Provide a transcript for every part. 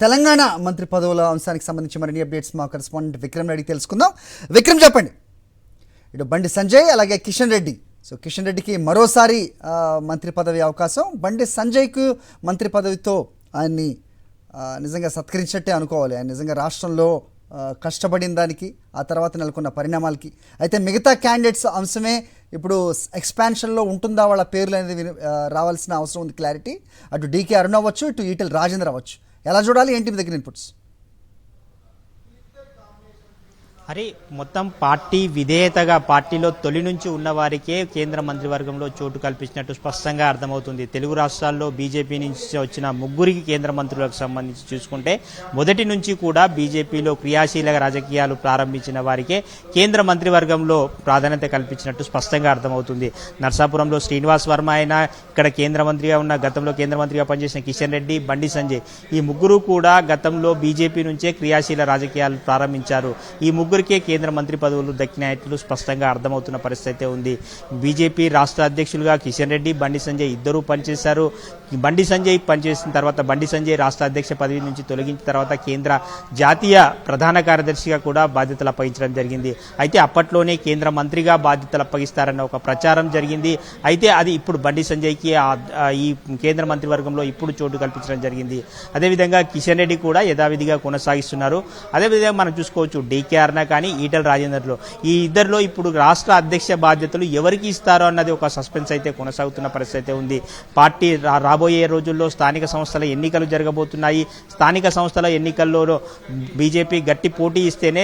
తెలంగాణ మంత్రి పదవుల అంశానికి సంబంధించి మరిన్ని అప్డేట్స్ మా కరెస్పాండెంట్ విక్రమ్ రెడ్డి తెలుసుకుందాం. విక్రమ్ చెప్పండి, ఇటు బండి సంజయ్ అలాగే కిషన్ రెడ్డి. సో కిషన్ రెడ్డికి మరోసారి మంత్రి పదవి అవకాశం, బండి సంజయ్కు మంత్రి పదవితో ఆయన్ని నిజంగా సత్కరించినట్టే అనుకోవాలి. ఆయన నిజంగా రాష్ట్రంలో కష్టపడిన దానికి, ఆ తర్వాత నెలకొన్న పరిణామాలకి. అయితే మిగతా క్యాండిడేట్స్ అంశమే ఇప్పుడు ఎక్స్పాన్షన్లో ఉంటుందా వాళ్ళ పేర్లు అనేది రావాల్సిన అవసరం ఉంది, క్లారిటీ. అటు డీకే అరుణ్ అవ్వచ్చు, ఇటు ఈటెల రాజేందర్ అవ్వచ్చు. ఎలా చూడాలి, ఏంటి మీ దగ్గర ఇన్పుట్స్? అరే మొత్తం పార్టీ విధేయతగా పార్టీలో తొలి నుంచి ఉన్న వారికే కేంద్ర మంత్రివర్గంలో చోటు కల్పించినట్టు స్పష్టంగా అర్థమవుతుంది. తెలుగు రాష్ట్రాల్లో బీజేపీ నుంచి వచ్చిన ముగ్గురికి కేంద్ర మంత్రులకు సంబంధించి చూసుకుంటే మొదటి నుంచి కూడా బీజేపీలో క్రియాశీల రాజకీయాలు ప్రారంభించిన వారికే కేంద్ర మంత్రివర్గంలో ప్రాధాన్యత కల్పించినట్టు స్పష్టంగా అర్థమవుతుంది. నర్సాపురంలో శ్రీనివాస్ వర్మ అయినా, ఇక్కడ కేంద్ర మంత్రిగా ఉన్న గతంలో కేంద్ర మంత్రిగా పనిచేసిన కిషన్ రెడ్డి, బండి సంజయ్, ఈ ముగ్గురు కూడా గతంలో బీజేపీ నుంచే క్రియాశీల రాజకీయాలు ప్రారంభించారు. ఈ ముగ్గురికే కేంద్ర మంత్రి పదవులు దక్కినట్లు స్పష్టంగా అర్థమవుతున్న పరిస్థితి ఉంది. బీజేపీ రాష్ట్ర అధ్యక్షులుగా కిషన్ రెడ్డి, బండి సంజయ్ ఇద్దరూ పనిచేశారు. బండి సంజయ్ పనిచేసిన తర్వాత బండి సంజయ్ రాష్ట్ర అధ్యక్ష పదవి నుంచి తొలగించిన తర్వాత కేంద్ర జాతీయ ప్రధాన కార్యదర్శిగా కూడా బాధ్యతలు అప్పగించడం జరిగింది. అయితే అప్పట్లోనే కేంద్ర మంత్రిగా బాధ్యతలు అప్పగిస్తారన్న ఒక ప్రచారం జరిగింది. అయితే అది ఇప్పుడు బండి సంజయ్కి ఈ కేంద్ర మంత్రివర్గంలో ఇప్పుడు చోటు కల్పించడం జరిగింది. అదేవిధంగా కిషన్ రెడ్డి కూడా యథావిధిగా కొనసాగిస్తున్నారు. అదేవిధంగా మనం చూసుకోవచ్చు డీకే అరుణ కానీ ఈటెల రాజేందర్లో, ఈ ఇద్దరిలో ఇప్పుడు రాష్ట్ర అధ్యక్ష బాధ్యతలు ఎవరికి ఇస్తారో అన్నది ఒక సస్పెన్స్ అయితే కొనసాగుతున్న పరిస్థితి ఉంది. పార్టీ రాబోయే రోజుల్లో స్థానిక సంస్థల ఎన్నికలు జరగబోతున్నాయి. స్థానిక సంస్థల ఎన్నికల్లో బీజేపీ గట్టి పోటీ ఇస్తేనే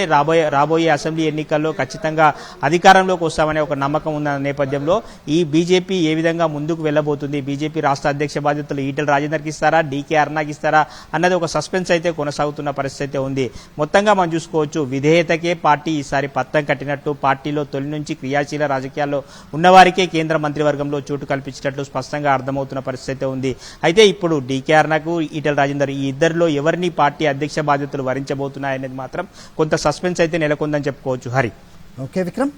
రాబోయే అసెంబ్లీ ఎన్నికల్లో ఖచ్చితంగా అధికారంలోకి వస్తామనే ఒక నమ్మకం ఉన్న నేపథ్యంలో ఈ బీజేపీ ఏ విధంగా ముందుకు వెళ్ళబోతుంది, బీజేపీ రాష్ట్ర అధ్యక్ష బాధ్యతలు ఈటెల రాజేందర్కి ఇస్తారా, డీకే అరుణకి ఇస్తారా అన్నది ఒక సస్పెన్స్ అయితే కొనసాగుతున్న పరిస్థితి ఉంది. మొత్తంగా మనం చూసుకోవచ్చు విధేయతకే పార్టీ ఈసారి పత్తం కట్టినట్టు, పార్టీలో తొలి నుంచి క్రియాశీల రాజకీయాల్లో ఉన్నవారికే కేంద్ర మంత్రివర్గంలో చోటు కల్పించినట్లు స్పష్టంగా అర్థమవుతున్న పరిస్థితి ఉంది. అయితే ఇప్పుడు డీకే అరుణకు, ఈటెల రాజేందర్ ఈ ఇద్దరిలో ఎవరిని పార్టీ అధ్యక్ష బాధ్యతలు వరించబోతున్నాయనేది మాత్రం కొంత సస్పెన్స్ అయితే నెలకొందని చెప్పుకోవచ్చు. హరి. ఓకే విక్రమ్.